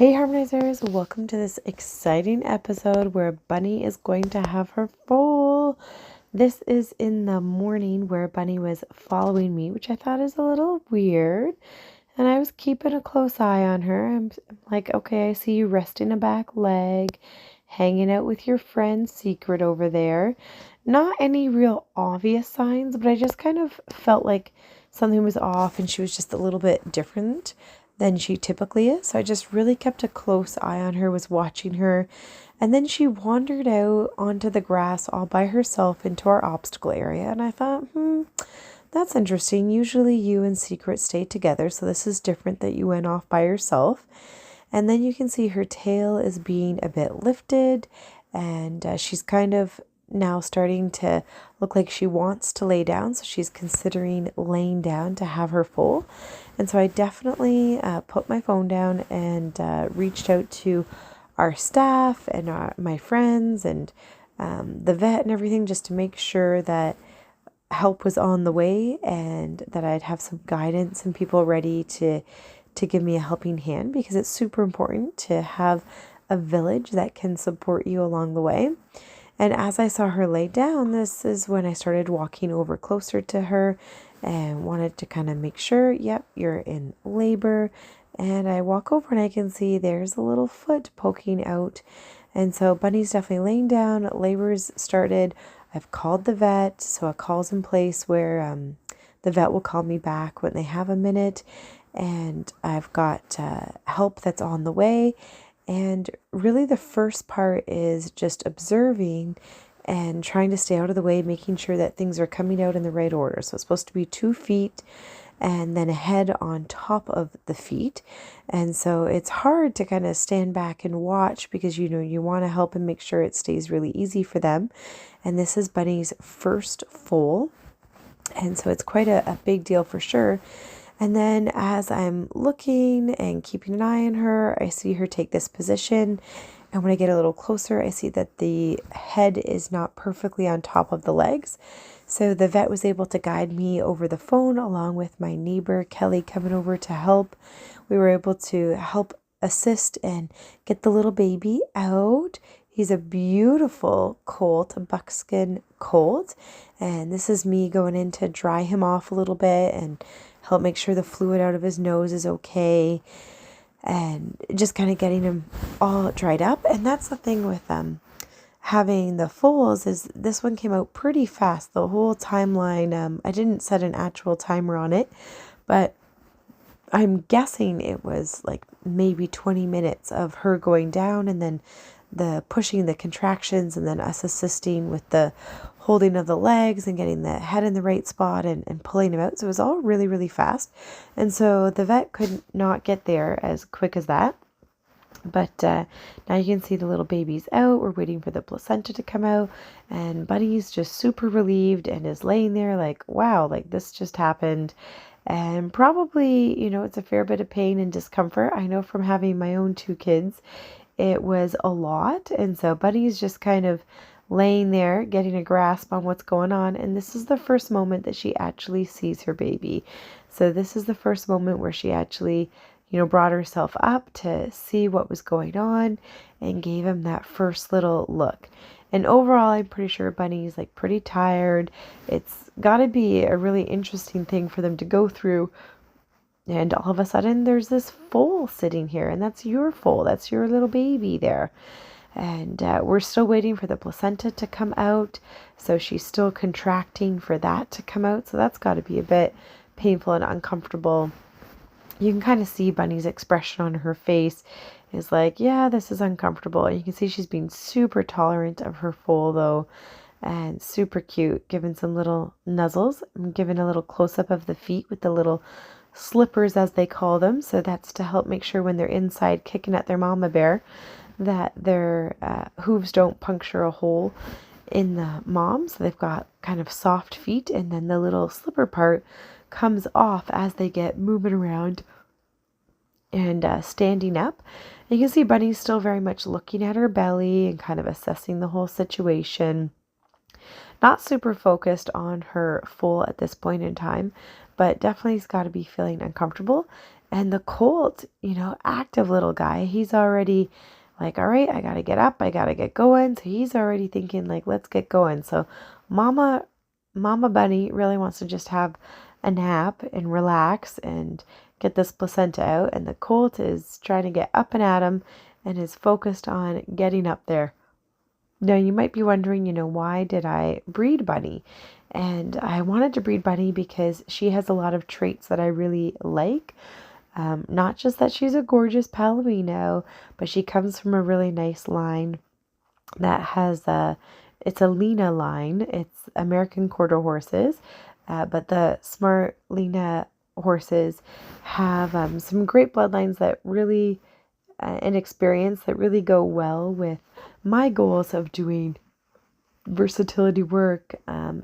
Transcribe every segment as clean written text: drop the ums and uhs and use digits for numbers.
Hey Harmonizers, welcome to this exciting episode where Bunny is going to have her foal. This is in the morning where Bunny was following me, which I thought is a little weird. And I was keeping a close eye on her. I'm like, okay, I see you resting a back leg, hanging out with your friend Secret over there. Not any real obvious signs, but I just kind of felt like something was off and she was just a little bit different than she typically is. So I just really kept a close eye on her, was watching her. And then she wandered out onto the grass all by herself into our obstacle area. And I thought, that's interesting. Usually you and Secret stay together, so this is different that you went off by yourself. And then you can see her tail is being a bit lifted, and she's kind of now starting to look like she wants to lay down, so she's considering laying down to have her foal. And so I definitely put my phone down and reached out to our staff and my friends and the vet and everything, just to make sure that help was on the way and that I'd have some guidance and people ready to give me a helping hand, because it's super important to have a village that can support you along the way. And as I saw her lay down, this is when I started walking over closer to her and wanted to kind of make sure, yep, you're in labor. And I walk over and I can see there's a little foot poking out. And so Bunny's definitely laying down. Labor's started. I've called the vet, so a call's in place where the vet will call me back when they have a minute, and I've got help that's on the way. And really the first part is just observing and trying to stay out of the way, making sure that things are coming out in the right order. So it's supposed to be 2 feet and then a head on top of the feet. And so it's hard to kind of stand back and watch, because you want to help and make sure it stays really easy for them. And this is Bunny's first foal, and so it's quite a big deal for sure. And then as I'm looking and keeping an eye on her, I see her take this position. And when I get a little closer, I see that the head is not perfectly on top of the legs. So the vet was able to guide me over the phone, along with my neighbor, Kelly, coming over to help. We were able to help assist and get the little baby out. He's a beautiful colt, a buckskin colt. And this is me going in to dry him off a little bit and help make sure the fluid out of his nose is okay. And just kind of getting him all dried up. And that's the thing with having the foals, is this one came out pretty fast. The whole timeline, I didn't set an actual timer on it, but I'm guessing it was like maybe 20 minutes of her going down, and then the pushing, the contractions, and then us assisting with the holding of the legs and getting the head in the right spot and pulling him out. So it was all really, really fast. And so the vet could not get there as quick as that. But now you can see the little baby's out. We're waiting for the placenta to come out, and Bunny's just super relieved and is laying there like, wow, like this just happened. And probably, it's a fair bit of pain and discomfort. I know from having my own 2 kids, it was a lot. And so Bunny's just kind of laying there, getting a grasp on what's going on. And this is the first moment that she actually sees her baby. So this is the first moment where she actually brought herself up to see what was going on and gave him that first little look. And overall, I'm pretty sure Bunny's like pretty tired. It's got to be a really interesting thing for them to go through. And all of a sudden, there's this foal sitting here, and that's your foal. That's your little baby there. And we're still waiting for the placenta to come out. So she's still contracting for that to come out. So that's got to be a bit painful and uncomfortable. You can kind of see Bunny's expression on her face is like, yeah, this is uncomfortable. And you can see she's being super tolerant of her foal, though, and super cute, giving some little nuzzles. I'm giving a little close-up of the feet with the little slippers, as they call them. So that's to help make sure when they're inside kicking at their mama bear that their hooves don't puncture a hole in the mom. So they've got kind of soft feet, and then the little slipper part comes off as they get moving around and standing up. And you can see Bunny's still very much looking at her belly and kind of assessing the whole situation. Not super focused on her foal at this point in time, but definitely has got to be feeling uncomfortable. And the colt, active little guy, he's already like, all right, I got to get up. I got to get going. So he's already thinking like, let's get going. So mama, mama bunny really wants to just have a nap and relax and get this placenta out. And the colt is trying to get up and at him and is focused on getting up there. Now, you might be wondering, why did I breed Bunny? And I wanted to breed Bunny because she has a lot of traits that I really like. Not just that she's a gorgeous Palomino, but she comes from a really nice line that has it's a Lena line. It's American quarter horses, but the smart Lena horses have some great bloodlines that really, and experience that really go well with my goals of doing versatility work,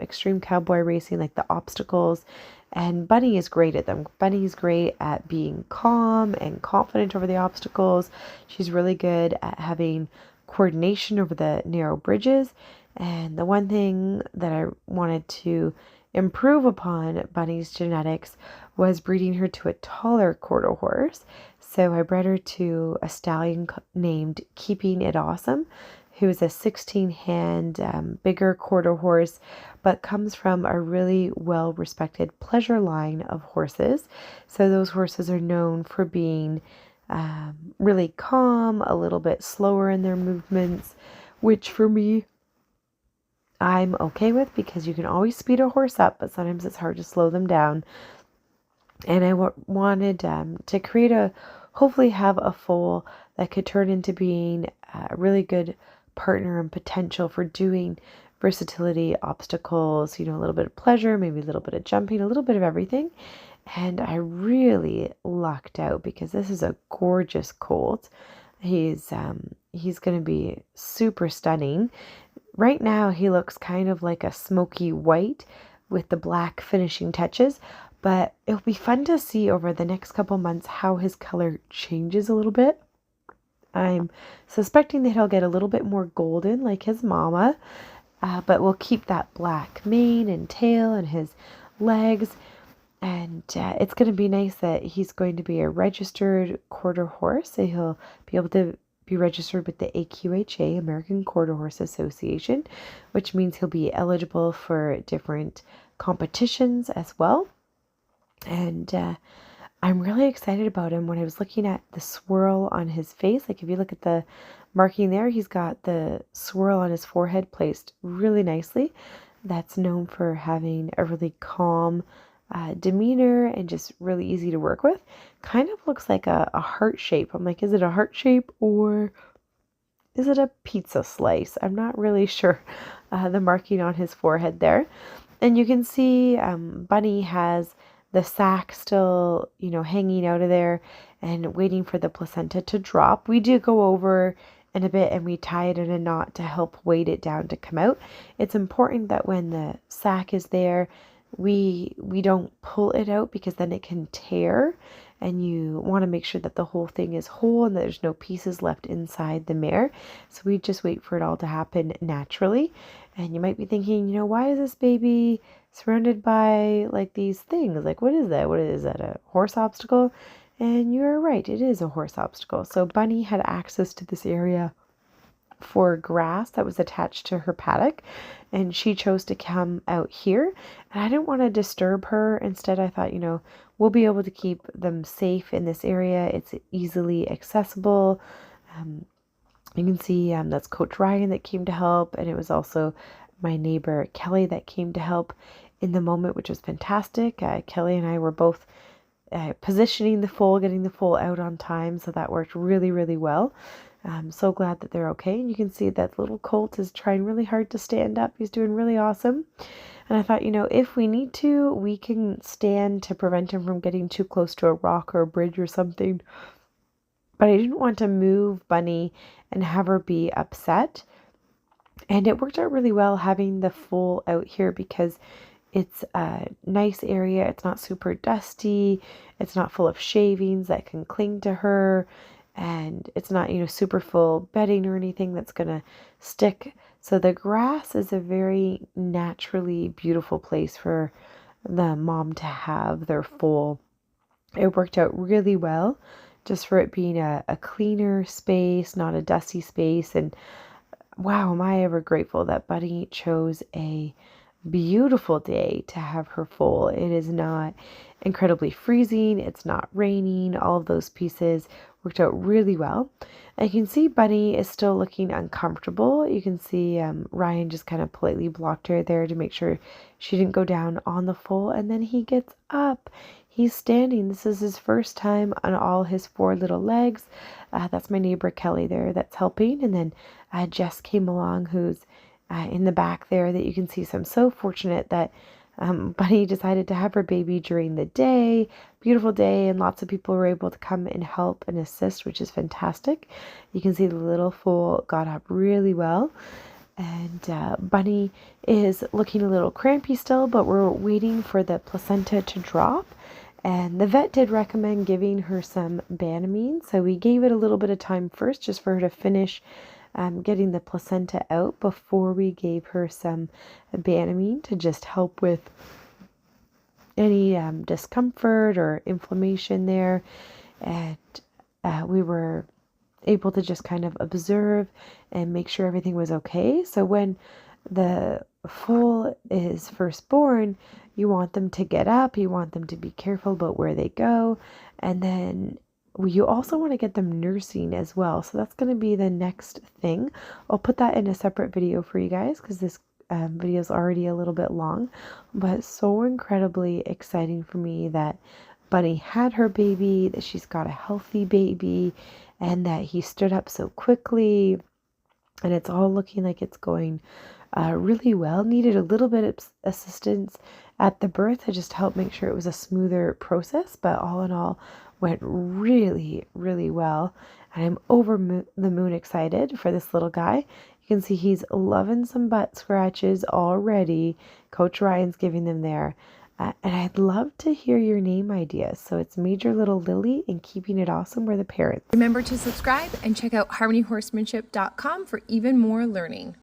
extreme cowboy racing, like the obstacles. And Bunny is great at them. Bunny's great at being calm and confident over the obstacles. She's really good at having coordination over the narrow bridges. And the one thing that I wanted to improve upon Bunny's genetics was breeding her to a taller quarter horse. So I bred her to a stallion named Keeping It Awesome, who is a 16-hand, bigger quarter horse, but comes from a really well-respected pleasure line of horses. So those horses are known for being really calm, a little bit slower in their movements, which for me, I'm okay with because you can always speed a horse up, but sometimes it's hard to slow them down. And I wanted to create hopefully have a foal that could turn into being a really good partner and potential for doing versatility, obstacles, a little bit of pleasure, maybe a little bit of jumping, a little bit of everything. And I really lucked out because this is a gorgeous colt. He's going to be super stunning. Right now he looks kind of like a smoky white with the black finishing touches, but it'll be fun to see over the next couple months how his color changes a little bit. I'm suspecting that he'll get a little bit more golden like his mama, but we'll keep that black mane and tail and his legs. And it's going to be nice that he's going to be a registered quarter horse. So he'll be able to be registered with the AQHA, American Quarter Horse Association, which means he'll be eligible for different competitions as well. And I'm really excited about him. When I was looking at the swirl on his face, like if you look at the marking there, he's got the swirl on his forehead placed really nicely. That's known for having a really calm demeanor and just really easy to work with. Kind of looks like a heart shape. I'm like, is it a heart shape or is it a pizza slice? I'm not really sure. The marking on his forehead there. And you can see Bunny has the sac still, hanging out of there and waiting for the placenta to drop. We do go over in a bit and we tie it in a knot to help weight it down to come out. It's important that when the sac is there, we don't pull it out because then it can tear, and you want to make sure that the whole thing is whole and that there's no pieces left inside the mare. So we just wait for it all to happen naturally. And you might be thinking, why is this baby surrounded by like these things? Like, what is that? What is that? A horse obstacle? And you're right, it is a horse obstacle. So Bunny had access to this area for grass that was attached to her paddock, and she chose to come out here. And I didn't want to disturb her. Instead, I thought, we'll be able to keep them safe in this area. It's easily accessible. You can see that's Coach Ryan that came to help, and it was also my neighbor Kelly that came to help in the moment, which was fantastic. Kelly and I were both positioning the foal, getting the foal out on time, so that worked really, really well. I'm so glad that they're okay. And you can see that little colt is trying really hard to stand up. He's doing really awesome. And I thought, if we need to, we can stand to prevent him from getting too close to a rock or a bridge or something. But I didn't want to move Bunny and have her be upset. And it worked out really well having the foal out here because it's a nice area. It's not super dusty. It's not full of shavings that can cling to her. And it's not, super full bedding or anything that's going to stick. So the grass is a very naturally beautiful place for the mom to have their foal. It worked out really well just for it being a cleaner space, not a dusty space. And wow, am I ever grateful that Bunny chose a beautiful day to have her foal. It is not incredibly freezing, it's not raining. All of those pieces worked out really well. And you can see Bunny is still looking uncomfortable. You can see Ryan just kind of politely blocked her there to make sure she didn't go down on the foal. And then he gets up. He's standing. This is his first time on all his 4 little legs. That's my neighbor Kelly there that's helping. And then Jess came along, who's in the back there that you can see. So I'm so fortunate that Bunny decided to have her baby during the day. Beautiful day, and lots of people were able to come and help and assist, which is fantastic. You can see the little foal got up really well. And Bunny is looking a little crampy still, but we're waiting for the placenta to drop. And the vet did recommend giving her some Banamine. So we gave it a little bit of time first just for her to finish getting the placenta out before we gave her some Banamine to just help with any discomfort or inflammation there. And we were able to just kind of observe and make sure everything was okay. So when the foal is first born, you want them to get up, you want them to be careful about where they go, and then you also want to get them nursing as well. So that's going to be the next thing. I'll put that in a separate video for you guys because this video is already a little bit long, but so incredibly exciting for me that Bunny had her baby, that she's got a healthy baby, and that he stood up so quickly, and it's all looking like it's going really well. Needed a little bit of assistance at the birth to just help make sure it was a smoother process, but all in all went really, really well. And I'm over the moon excited for this little guy. You can see he's loving some butt scratches already. Coach Ryan's giving them there. And I'd love to hear your name ideas. So it's Major Little Lily and Keeping It Awesome were the parents. Remember to subscribe and check out harmonyhorsemanship.com for even more learning.